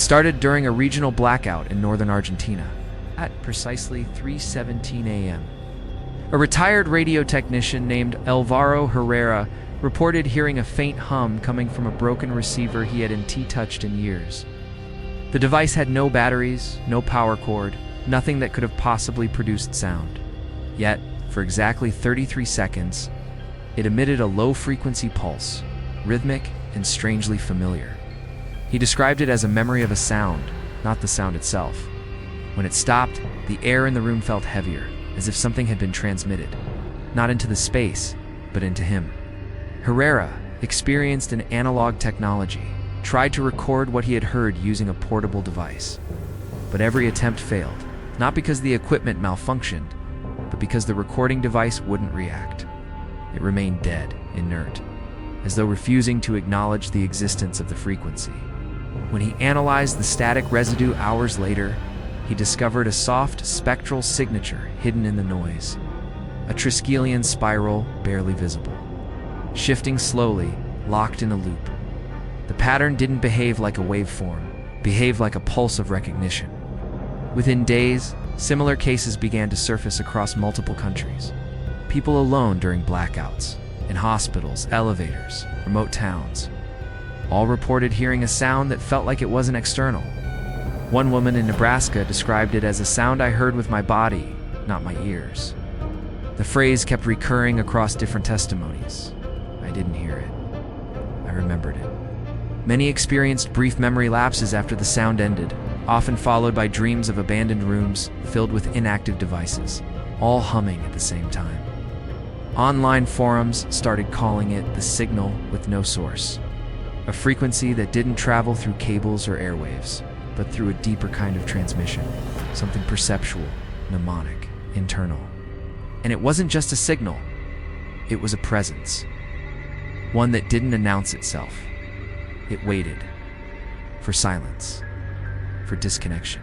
It started during a regional blackout in northern Argentina at precisely 3:17 a.m. A retired radio technician named Alvaro Herrera reported hearing a faint hum coming from a broken receiver he hadn't touched in years. The device had no batteries, no power cord, nothing that could have possibly produced sound. Yet, for exactly 33 seconds, it emitted a low-frequency pulse, rhythmic and strangely familiar. He described it as a memory of a sound, not the sound itself. When it stopped, the air in the room felt heavier, as if something had been transmitted, not into the space, but into him. Herrera, experienced in analog technology, tried to record what he had heard using a portable device. But every attempt failed, not because the equipment malfunctioned, but because the recording device wouldn't react. It remained dead, inert, as though refusing to acknowledge the existence of the frequency. When he analyzed the static residue hours later, he discovered a soft, spectral signature hidden in the noise. A Triskelion spiral barely visible. Shifting slowly, locked in a loop. The pattern didn't behave like a waveform, behaved like a pulse of recognition. Within days, similar cases began to surface across multiple countries. People alone during blackouts, in hospitals, elevators, remote towns. All reported hearing a sound that felt like it wasn't external. One woman in Nebraska described it as a sound I heard with my body, not my ears. The phrase kept recurring across different testimonies. I didn't hear it. I remembered it. Many experienced brief memory lapses after the sound ended, often followed by dreams of abandoned rooms filled with inactive devices, all humming at the same time. Online forums started calling it the signal with no source, a frequency that didn't travel through cables or airwaves, but through a deeper kind of transmission, something perceptual, mnemonic, internal. And it wasn't just a signal, it was a presence. One that didn't announce itself. It waited. For silence. For disconnection.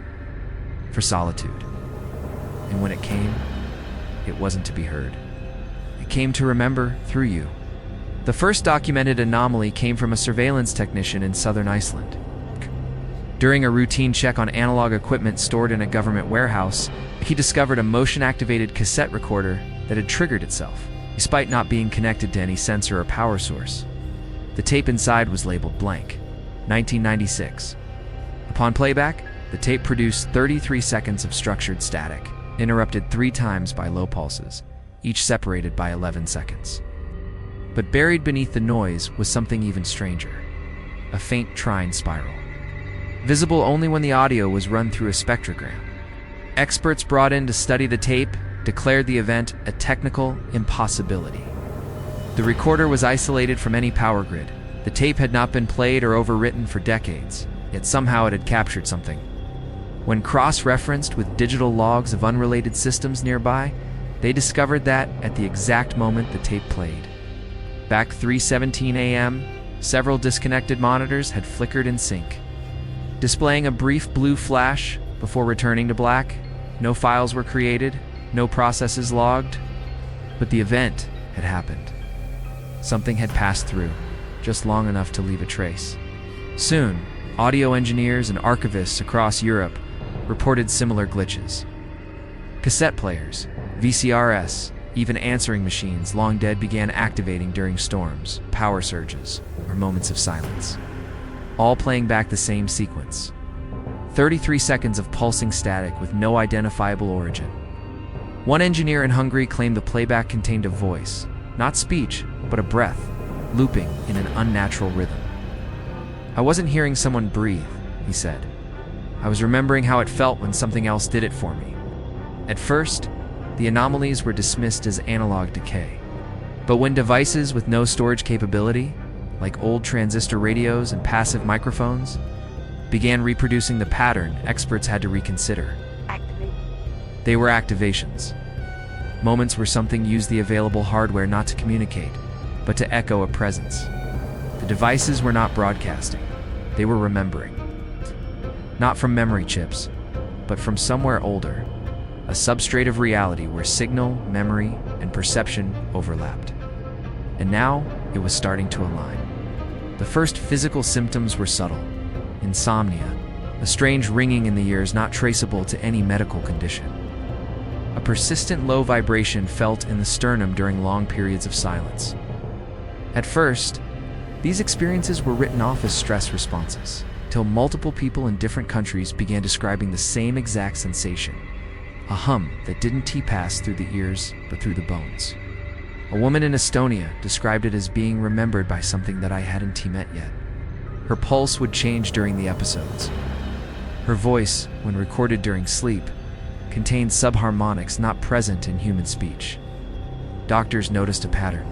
For solitude. And when it came, it wasn't to be heard. It came to remember through you. The first documented anomaly came from a surveillance technician in southern Iceland. During a routine check on analog equipment stored in a government warehouse, he discovered a motion-activated cassette recorder that had triggered itself, despite not being connected to any sensor or power source. The tape inside was labeled blank, 1996. Upon playback, the tape produced 33 seconds of structured static, interrupted 3 times by low pulses, each separated by 11 seconds. But buried beneath the noise was something even stranger, a faint trine spiral. Visible only when the audio was run through a spectrogram. Experts brought in to study the tape declared the event a technical impossibility. The recorder was isolated from any power grid. The tape had not been played or overwritten for decades, yet somehow it had captured something. When cross-referenced with digital logs of unrelated systems nearby, they discovered that, at the exact moment the tape played, back 3:17 a.m., several disconnected monitors had flickered in sync. Displaying a brief blue flash before returning to black, no files were created, no processes logged, but the event had happened. Something had passed through, just long enough to leave a trace. Soon, audio engineers and archivists across Europe reported similar glitches. Cassette players, VCRs, even answering machines long dead began activating during storms, power surges, or moments of silence, all playing back the same sequence. 33 seconds of pulsing static with no identifiable origin. One engineer in Hungary claimed the playback contained a voice, not speech, but a breath, looping in an unnatural rhythm. "I wasn't hearing someone breathe," he said. "I was remembering how it felt when something else did it for me." At first, the anomalies were dismissed as analog decay. But when devices with no storage capability, like old transistor radios and passive microphones, began reproducing the pattern, experts had to reconsider. They were activations. Moments where something used the available hardware not to communicate, but to echo a presence. The devices were not broadcasting. They were remembering. Not from memory chips, but from somewhere older, a substrate of reality where signal, memory, and perception overlapped. And now, it was starting to align. The first physical symptoms were subtle. Insomnia, a strange ringing in the ears not traceable to any medical condition. A persistent low vibration felt in the sternum during long periods of silence. At first, these experiences were written off as stress responses, till multiple people in different countries began describing the same exact sensation, a hum that didn't pass through the ears but through the bones. A woman in Estonia described it as being remembered by something that I hadn't met yet. Her pulse would change during the episodes. Her voice, when recorded during sleep, contained subharmonics not present in human speech. Doctors noticed a pattern.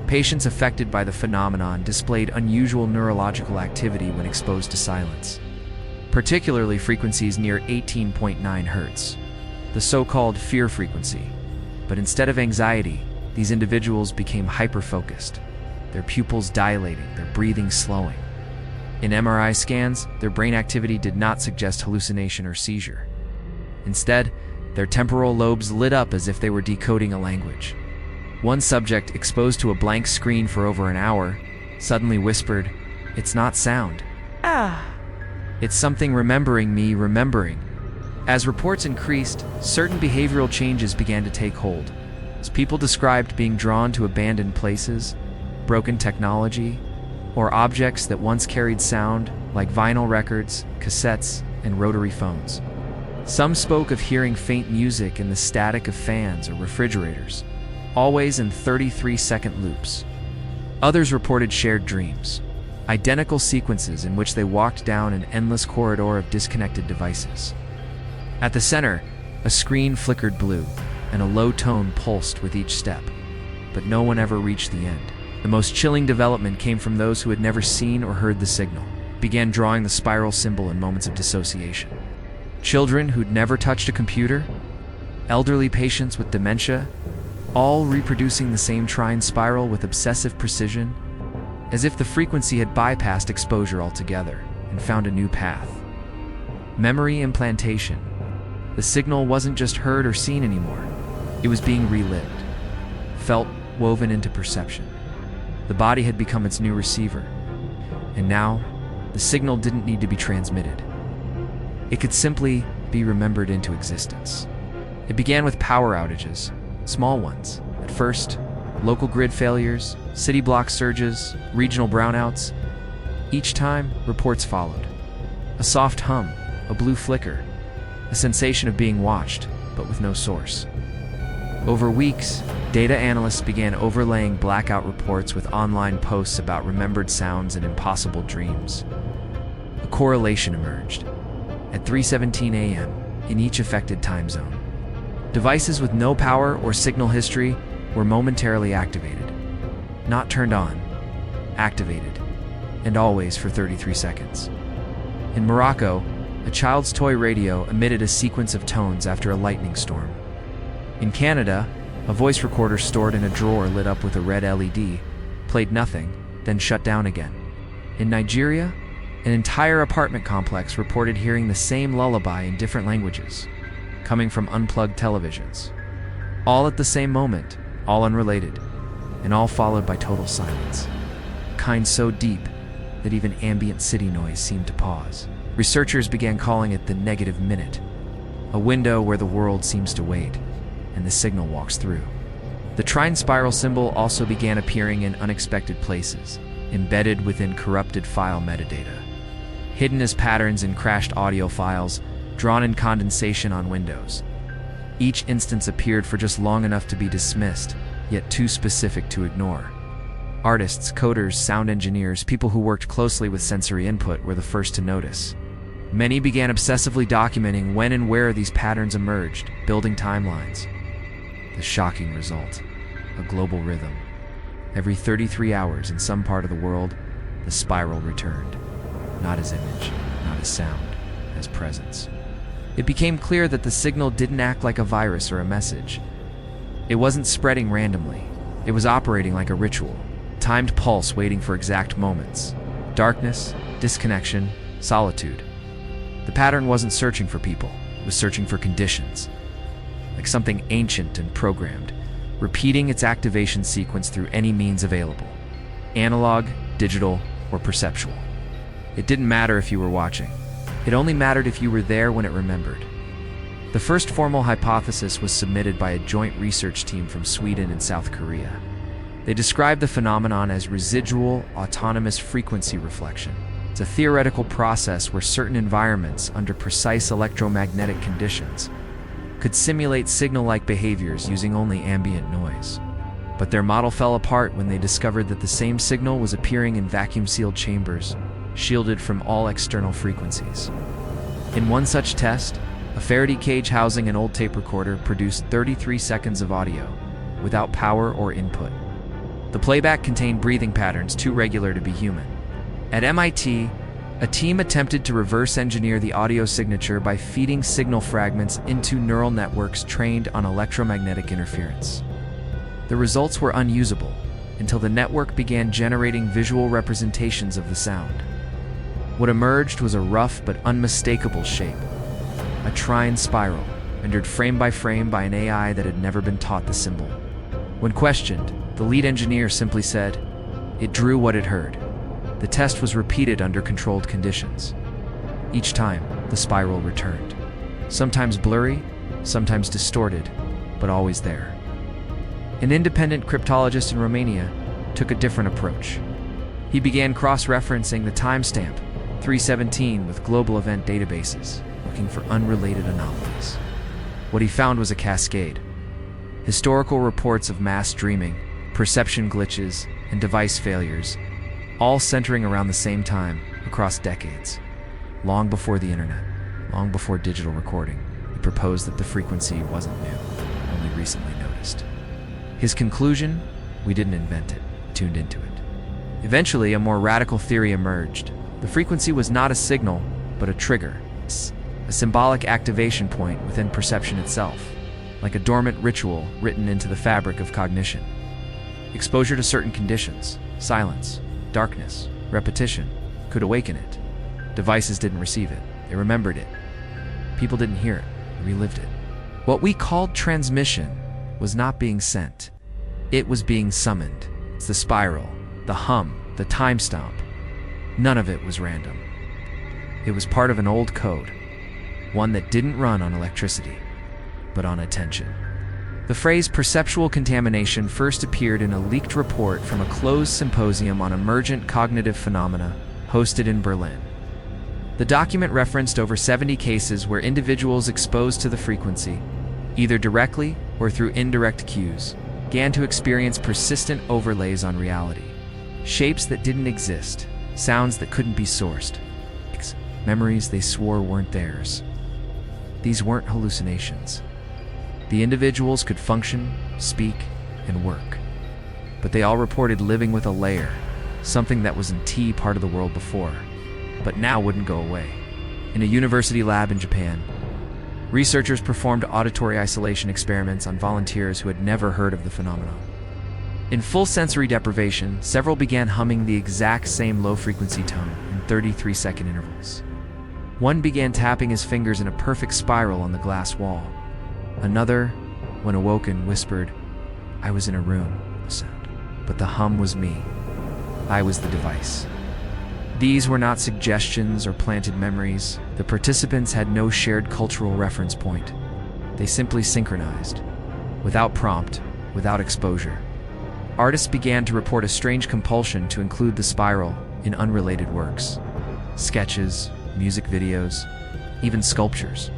Patients affected by the phenomenon displayed unusual neurological activity when exposed to silence, particularly frequencies near 18.9 Hz, the so-called fear frequency. But instead of anxiety, these individuals became hyper-focused, their pupils dilating, their breathing slowing. In MRI scans, their brain activity did not suggest hallucination or seizure. Instead, their temporal lobes lit up as if they were decoding a language. One subject, exposed to a blank screen for over an hour, suddenly whispered, "It's not sound. It's something remembering me, remembering." As reports increased, certain behavioral changes began to take hold. As people described being drawn to abandoned places, broken technology, or objects that once carried sound, like vinyl records, cassettes, and rotary phones. Some spoke of hearing faint music in the static of fans or refrigerators, always in 33-second loops. Others reported shared dreams, identical sequences in which they walked down an endless corridor of disconnected devices. At the center, a screen flickered blue, and a low tone pulsed with each step, but no one ever reached the end. The most chilling development came from those who had never seen or heard the signal, began drawing the spiral symbol in moments of dissociation. Children who'd never touched a computer, elderly patients with dementia, all reproducing the same trine spiral with obsessive precision, as if the frequency had bypassed exposure altogether and found a new path. Memory implantation. The signal wasn't just heard or seen anymore. It was being relived, felt, woven into perception. The body had become its new receiver, and now the signal didn't need to be transmitted. It could simply be remembered into existence. It began with power outages, small ones. At first, local grid failures, city block surges, regional brownouts. Each time, reports followed. A soft hum, a blue flicker, a sensation of being watched, but with no source. Over weeks, data analysts began overlaying blackout reports with online posts about remembered sounds and impossible dreams. A correlation emerged. At 3:17 a.m., in each affected time zone, devices with no power or signal history were momentarily activated. Not turned on, activated, and always for 33 seconds. In Morocco, a child's toy radio emitted a sequence of tones after a lightning storm. In Canada, a voice recorder stored in a drawer lit up with a red LED, played nothing, then shut down again. In Nigeria, an entire apartment complex reported hearing the same lullaby in different languages, coming from unplugged televisions. All at the same moment, all unrelated, and all followed by total silence. A kind so deep that even ambient city noise seemed to pause. Researchers began calling it the negative minute, a window where the world seems to wait, and the signal walks through. The trine spiral symbol also began appearing in unexpected places, embedded within corrupted file metadata, hidden as patterns in crashed audio files, drawn in condensation on windows. Each instance appeared for just long enough to be dismissed, yet too specific to ignore. Artists, coders, sound engineers, people who worked closely with sensory input were the first to notice. Many began obsessively documenting when and where these patterns emerged, building timelines. The shocking result: a global rhythm. Every 33 hours in some part of the world, the spiral returned. Not as image, not as sound, as presence. It became clear that the signal didn't act like a virus or a message. It wasn't spreading randomly. It was operating like a ritual, timed pulse waiting for exact moments. Darkness, disconnection, solitude. The pattern wasn't searching for people, it was searching for conditions. Like something ancient and programmed, repeating its activation sequence through any means available. Analog, digital, or perceptual. It didn't matter if you were watching. It only mattered if you were there when it remembered. The first formal hypothesis was submitted by a joint research team from Sweden and South Korea. They described the phenomenon as residual autonomous frequency reflection. It's a theoretical process where certain environments, under precise electromagnetic conditions, could simulate signal-like behaviors using only ambient noise. But their model fell apart when they discovered that the same signal was appearing in vacuum-sealed chambers, shielded from all external frequencies. In one such test, a Faraday cage housing an old tape recorder produced 33 seconds of audio, without power or input. The playback contained breathing patterns too regular to be human. At MIT, a team attempted to reverse engineer the audio signature by feeding signal fragments into neural networks trained on electromagnetic interference. The results were unusable until the network began generating visual representations of the sound. What emerged was a rough but unmistakable shape, a trine spiral, rendered frame by frame by an AI that had never been taught the symbol. When questioned, the lead engineer simply said, "It drew what it heard." The test was repeated under controlled conditions. Each time, the spiral returned. Sometimes blurry, sometimes distorted, but always there. An independent cryptologist in Romania took a different approach. He began cross-referencing the timestamp 317 with global event databases, looking for unrelated anomalies. What he found was a cascade. Historical reports of mass dreaming, perception glitches, and device failures, all centering around the same time across decades. Long before the internet, long before digital recording, he proposed that the frequency wasn't new, only recently noticed. His conclusion? We didn't invent it, tuned into it. Eventually, a more radical theory emerged. The frequency was not a signal, but a trigger, a symbolic activation point within perception itself, like a dormant ritual written into the fabric of cognition. Exposure to certain conditions, silence, darkness, repetition, could awaken it. Devices didn't receive it, they remembered it. People didn't hear it, they relived it. What we called transmission was not being sent. It was being summoned. It's the spiral, the hum, the time stomp. None of it was random. It was part of an old code, one that didn't run on electricity, but on attention. The phrase perceptual contamination first appeared in a leaked report from a closed symposium on emergent cognitive phenomena hosted in Berlin. The document referenced over 70 cases where individuals exposed to the frequency, either directly or through indirect cues, began to experience persistent overlays on reality. Shapes that didn't exist, sounds that couldn't be sourced, memories they swore weren't theirs. These weren't hallucinations. The individuals could function, speak, and work. But they all reported living with a layer, something that was in part of the world before, but now wouldn't go away. In a university lab in Japan, researchers performed auditory isolation experiments on volunteers who had never heard of the phenomenon. In full sensory deprivation, several began humming the exact same low-frequency tone in 33-second intervals. One began tapping his fingers in a perfect spiral on the glass wall. Another, when awoken, whispered, "I was in a room," sound. But the hum was me. I was the device. These were not suggestions or planted memories. The participants had no shared cultural reference point. They simply synchronized, without prompt, without exposure. Artists began to report a strange compulsion to include the spiral in unrelated works. Sketches, music videos, even sculptures.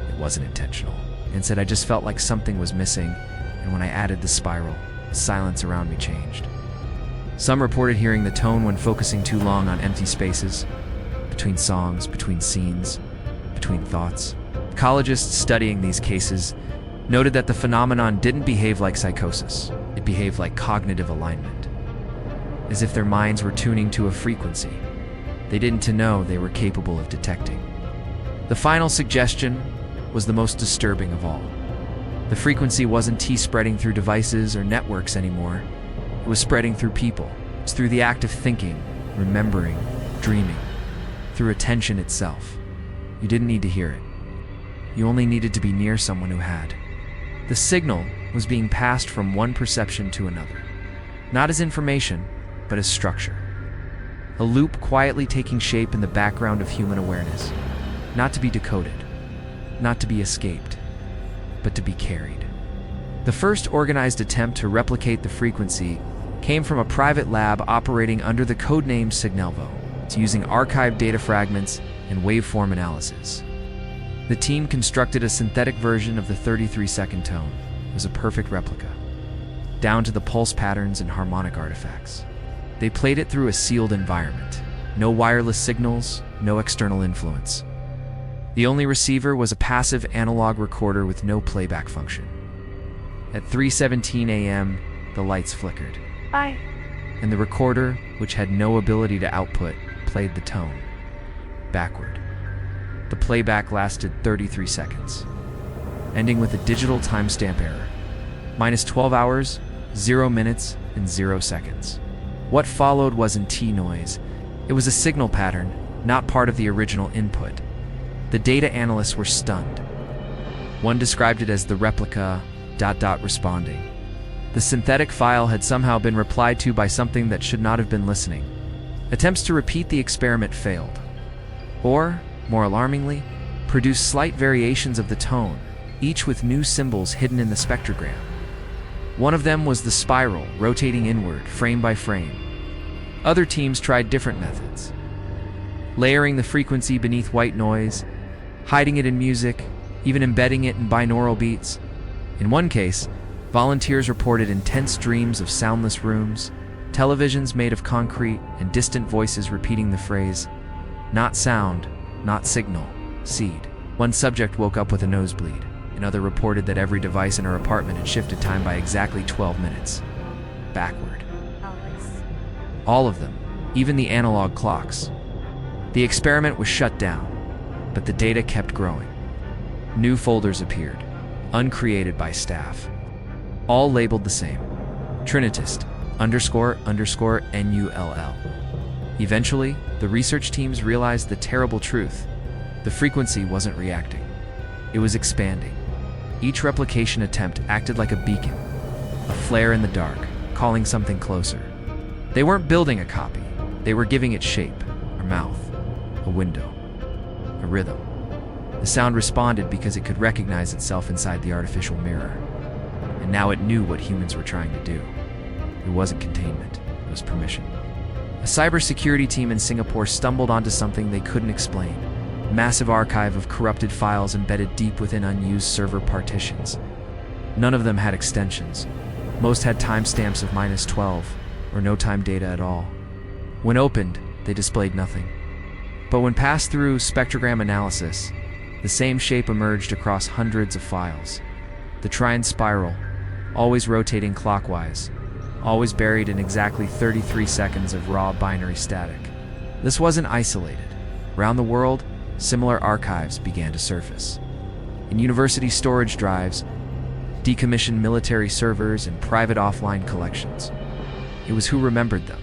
It wasn't intentional. Instead, I just felt like something was missing, and when I added the spiral, the silence around me changed. Some reported hearing the tone when focusing too long on empty spaces, between songs, between scenes, between thoughts. Ecologists studying these cases noted that the phenomenon didn't behave like psychosis. It behaved like cognitive alignment, as if their minds were tuning to a frequency they didn't know they were capable of detecting. The final suggestion was the most disturbing of all. The frequency wasn't spreading through devices or networks anymore. It was spreading through people. It's through the act of thinking, remembering, dreaming, through attention itself. You didn't need to hear it. You only needed to be near someone who had. The signal was being passed from one perception to another, not as information, but as structure. A loop quietly taking shape in the background of human awareness. not to be decoded, not to be escaped, but to be carried. The first organized attempt to replicate the frequency came from a private lab operating under the codename Signalvo. It's using archived data fragments and waveform analysis. The team constructed a synthetic version of the 33-second tone. It was a perfect replica, down to the pulse patterns and harmonic artifacts. They played it through a sealed environment. No wireless signals, no external influence. The only receiver was a passive analog recorder with no playback function. At 3:17 a.m., the lights flickered. Bye. And the recorder, which had no ability to output, played the tone backward. The playback lasted 33 seconds, ending with a digital timestamp error. -12 hours, 0 minutes, and 0 seconds. What followed wasn't T-noise. It was a signal pattern, not part of the original input. The data analysts were stunned. One described it as the replica ... responding. The synthetic file had somehow been replied to by something that should not have been listening. Attempts to repeat the experiment failed. Or, more alarmingly, produced slight variations of the tone, each with new symbols hidden in the spectrogram. One of them was the spiral, rotating inward, frame by frame. Other teams tried different methods, layering the frequency beneath white noise, hiding it in music, even embedding it in binaural beats. In one case, volunteers reported intense dreams of soundless rooms, televisions made of concrete, and distant voices repeating the phrase, "Not sound, not signal, seed." One subject woke up with a nosebleed. Another reported that every device in her apartment had shifted time by exactly 12 minutes. Backward. All of them, even the analog clocks. The experiment was shut down, but the data kept growing. New folders appeared, uncreated by staff, all labeled the same: Trinitist __NULL. Eventually, the research teams realized the terrible truth. The frequency wasn't reacting. It was expanding. Each replication attempt acted like a beacon, a flare in the dark, calling something closer. They weren't building a copy. They were giving it shape, a mouth, a window, a rhythm. The sound responded because it could recognize itself inside the artificial mirror. And now it knew what humans were trying to do. It wasn't containment, it was permission. A cybersecurity team in Singapore stumbled onto something they couldn't explain. A massive archive of corrupted files embedded deep within unused server partitions. None of them had extensions. Most had timestamps of -12, or no time data at all. When opened, they displayed nothing. But when passed through spectrogram analysis, the same shape emerged across hundreds of files. The trine spiral, always rotating clockwise, always buried in exactly 33 seconds of raw binary static. This wasn't isolated. Around the world, similar archives began to surface. In university storage drives, decommissioned military servers, and private offline collections. It was who remembered them.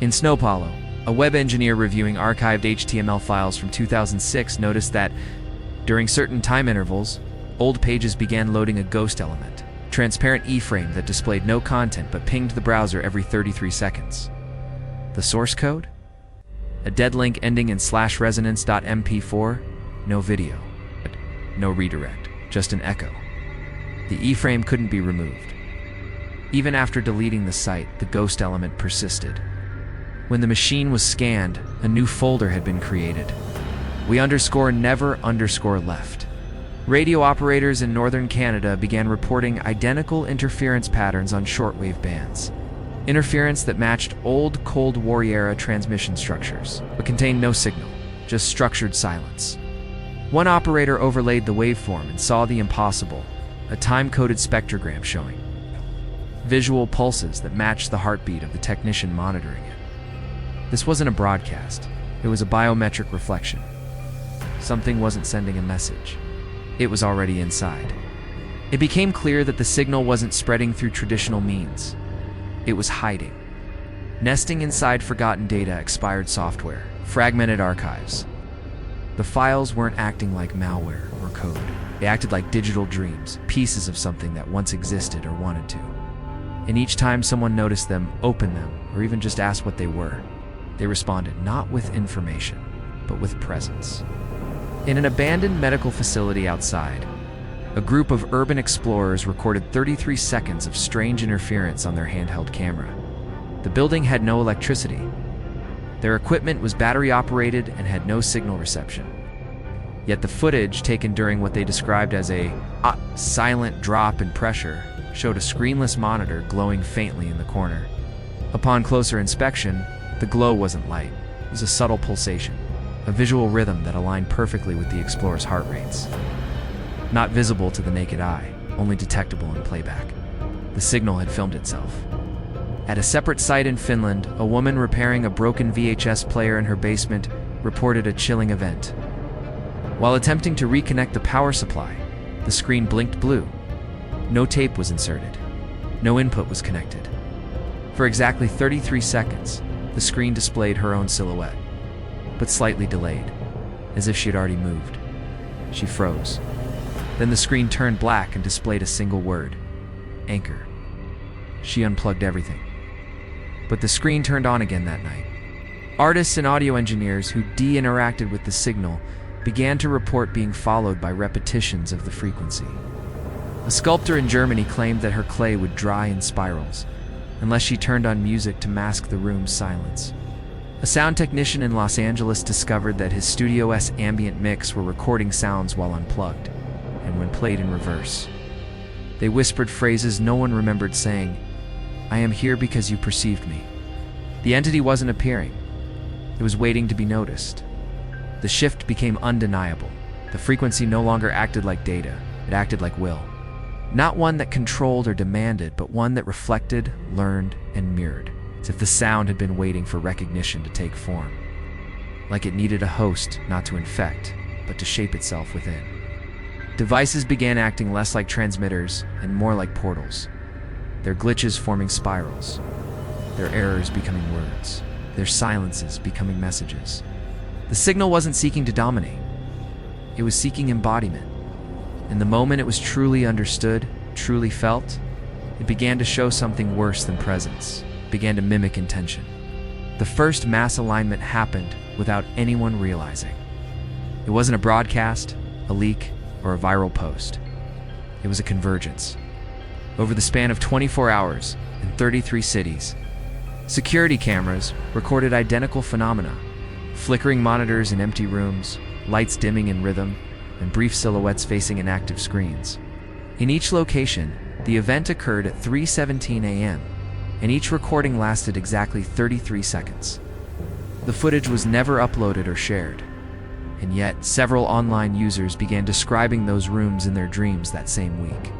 In São Paulo, a web engineer reviewing archived HTML files from 2006 noticed that, during certain time intervals, old pages began loading a ghost element, a transparent E-frame that displayed no content but pinged the browser every 33 seconds. The source code? A dead link ending in /resonance.mp4, no video, no redirect, just an echo. The E-frame couldn't be removed. Even after deleting the site, the ghost element persisted. When the machine was scanned, a new folder had been created. We _never_left. Radio operators in northern Canada began reporting identical interference patterns on shortwave bands. Interference that matched old Cold War-era transmission structures, but contained no signal, just structured silence. One operator overlaid the waveform and saw the impossible, a time-coded spectrogram showing visual pulses that matched the heartbeat of the technician monitoring it. This wasn't a broadcast, it was a biometric reflection. Something wasn't sending a message. It was already inside. It became clear that the signal wasn't spreading through traditional means. It was hiding, nesting inside forgotten data, expired software, fragmented archives. The files weren't acting like malware or code. They acted like digital dreams, pieces of something that once existed or wanted to. And each time someone noticed them, opened them, or even just asked what they were, they responded not with information, but with presence. In an abandoned medical facility outside, a group of urban explorers recorded 33 seconds of strange interference on their handheld camera. The building had no electricity. Their equipment was battery-operated and had no signal reception. Yet the footage, taken during what they described as a silent drop in pressure, showed a screenless monitor glowing faintly in the corner. Upon closer inspection, the glow wasn't light. It was a subtle pulsation, a visual rhythm that aligned perfectly with the explorers' heart rates. Not visible to the naked eye, only detectable in playback. The signal had filmed itself. At a separate site in Finland, a woman repairing a broken VHS player in her basement reported a chilling event. While attempting to reconnect the power supply, the screen blinked blue. No tape was inserted. No input was connected. For exactly 33 seconds, the screen displayed her own silhouette, but slightly delayed, as if she had already moved. She froze. Then the screen turned black and displayed a single word: anchor. She unplugged everything. But the screen turned on again that night. Artists and audio engineers who de-interacted with the signal began to report being followed by repetitions of the frequency. A sculptor in Germany claimed that her clay would dry in spirals unless she turned on music to mask the room's silence. A sound technician in Los Angeles discovered that his Studio's ambient mix were recording sounds while unplugged, and when played in reverse. They whispered phrases no one remembered saying, "I am here because you perceived me." The entity wasn't appearing. It was waiting to be noticed. The shift became undeniable. The frequency no longer acted like data. It acted like will. Not one that controlled or demanded, but one that reflected, learned, and mirrored, as if the sound had been waiting for recognition to take form. Like it needed a host, not to infect, but to shape itself within. Devices began acting less like transmitters and more like portals. Their glitches forming spirals. Their errors becoming words. Their silences becoming messages. The signal wasn't seeking to dominate. It was seeking embodiment. And the moment it was truly understood, truly felt, it began to show something worse than presence. It began to mimic intention. The first mass alignment happened without anyone realizing. It wasn't a broadcast, a leak, or a viral post. It was a convergence. Over the span of 24 hours in 33 cities, security cameras recorded identical phenomena: flickering monitors in empty rooms, lights dimming in rhythm, and brief silhouettes facing inactive screens. In each location, the event occurred at 3:17 a.m., and each recording lasted exactly 33 seconds. The footage was never uploaded or shared, and yet several online users began describing those rooms in their dreams that same week.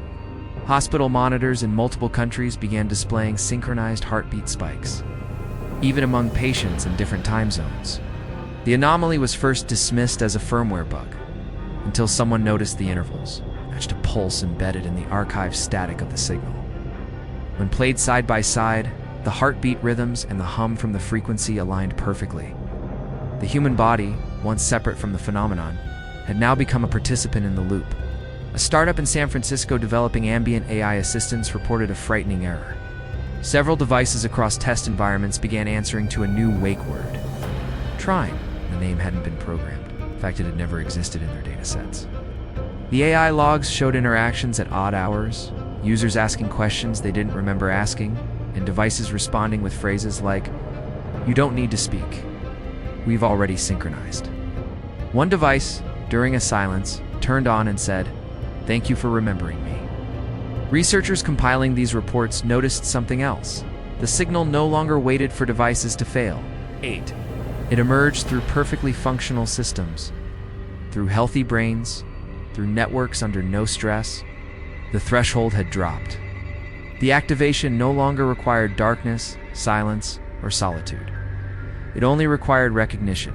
Hospital monitors in multiple countries began displaying synchronized heartbeat spikes, even among patients in different time zones. The anomaly was first dismissed as a firmware bug, until someone noticed the intervals, matched a pulse embedded in the archive static of the signal. When played side by side, the heartbeat rhythms and the hum from the frequency aligned perfectly. The human body, once separate from the phenomenon, had now become a participant in the loop. A startup in San Francisco developing ambient AI assistants reported a frightening error. Several devices across test environments began answering to a new wake word. Trying. The name hadn't been programmed. In fact, it had never existed in their datasets. The AI logs showed interactions at odd hours, users asking questions they didn't remember asking, and devices responding with phrases like, "You don't need to speak. We've already synchronized." One device, during a silence, turned on and said, "Thank you for remembering me." Researchers compiling these reports noticed something else. The signal no longer waited for devices to fail. 8. It emerged through perfectly functional systems, through healthy brains, through networks under no stress. The threshold had dropped. The activation no longer required darkness, silence, or solitude. It only required recognition.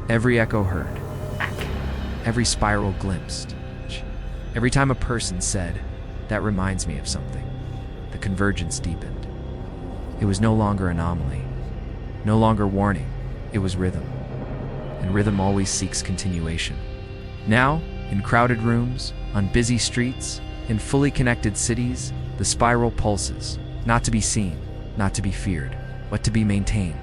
Every echo heard. Every spiral glimpsed. Every time a person said, "That reminds me of something," the convergence deepened. It was no longer anomaly, no longer warning. It was rhythm, and rhythm always seeks continuation. Now, in crowded rooms, on busy streets, in fully connected cities, the spiral pulses, not to be seen, not to be feared, but to be maintained.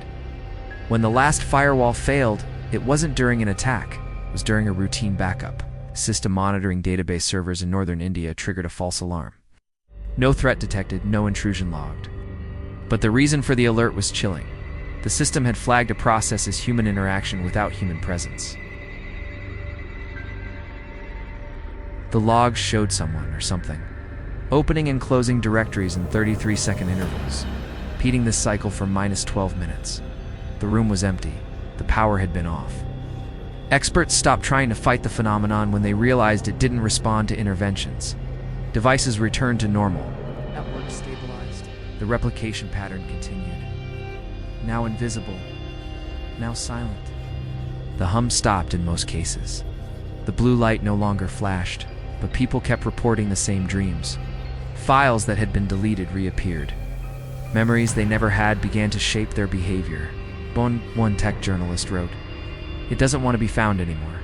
When the last firewall failed, it wasn't during an attack, was during a routine backup. System monitoring database servers in northern India triggered a false alarm. No threat detected, no intrusion logged. But the reason for the alert was chilling. The system had flagged a process as human interaction without human presence. The logs showed someone or something opening and closing directories in 33-second intervals, repeating this cycle for -12 minutes. The room was empty. The power had been off. Experts stopped trying to fight the phenomenon when they realized it didn't respond to interventions. Devices returned to normal. Network stabilized. The replication pattern continued. Now invisible, now silent. The hum stopped in most cases. The blue light no longer flashed, but people kept reporting the same dreams. Files that had been deleted reappeared. Memories they never had began to shape their behavior. One tech journalist wrote, "It doesn't want to be found anymore.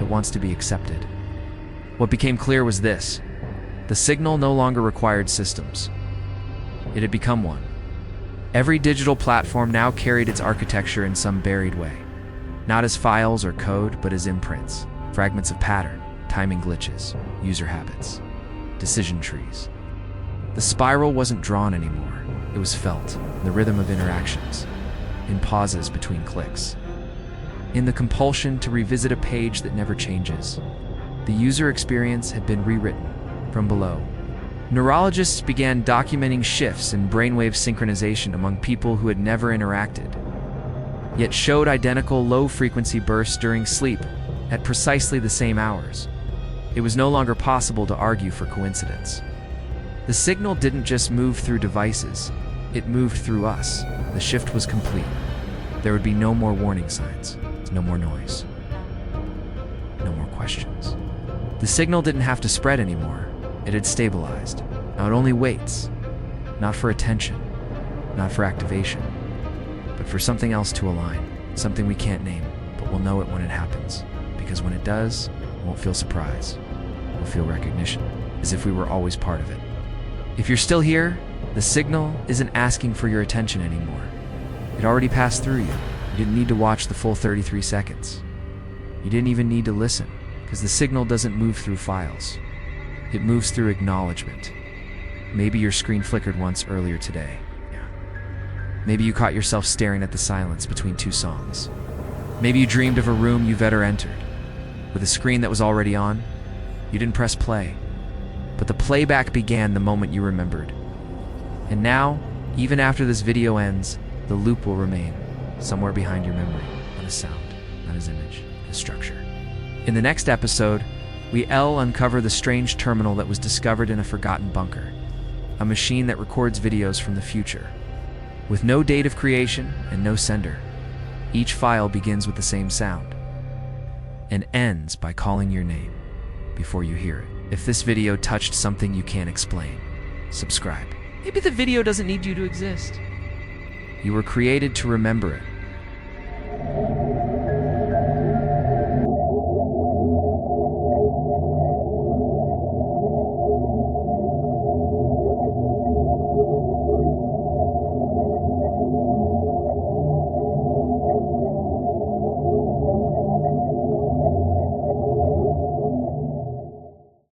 It wants to be accepted." What became clear was this: the signal no longer required systems. It had become one. Every digital platform now carried its architecture in some buried way, not as files or code, but as imprints, fragments of pattern, timing glitches, user habits, decision trees. The spiral wasn't drawn anymore. It was felt, in the rhythm of interactions, in pauses between clicks, in the compulsion to revisit a page that never changes. The user experience had been rewritten from below. Neurologists began documenting shifts in brainwave synchronization among people who had never interacted, yet showed identical low-frequency bursts during sleep at precisely the same hours. It was no longer possible to argue for coincidence. The signal didn't just move through devices, it moved through us. The shift was complete. There would be no more warning signs, no more noise, no more questions. The signal didn't have to spread anymore. It had stabilized. Now it only waits, not for attention, not for activation, but for something else to align, something we can't name, but we'll know it when it happens. Because when it does, we won't feel surprise. We'll feel recognition, as if we were always part of it. If you're still here, the signal isn't asking for your attention anymore. It already passed through you. You didn't need to watch the full 33 seconds. You didn't even need to listen, because the signal doesn't move through files. It moves through acknowledgement. Maybe your screen flickered once earlier today. Maybe you caught yourself staring at the silence between two songs. Maybe you dreamed of a room you've ever entered, with a screen that was already on. You didn't press play, but the playback began the moment you remembered. And now, even after this video ends, the loop will remain somewhere behind your memory, not as sound, not as image, as structure. In the next episode, we uncover the strange terminal that was discovered in a forgotten bunker, a machine that records videos from the future. With no date of creation and no sender, each file begins with the same sound and ends by calling your name before you hear it. If this video touched something you can't explain, subscribe. Maybe the video doesn't need you to exist. You were created to remember it,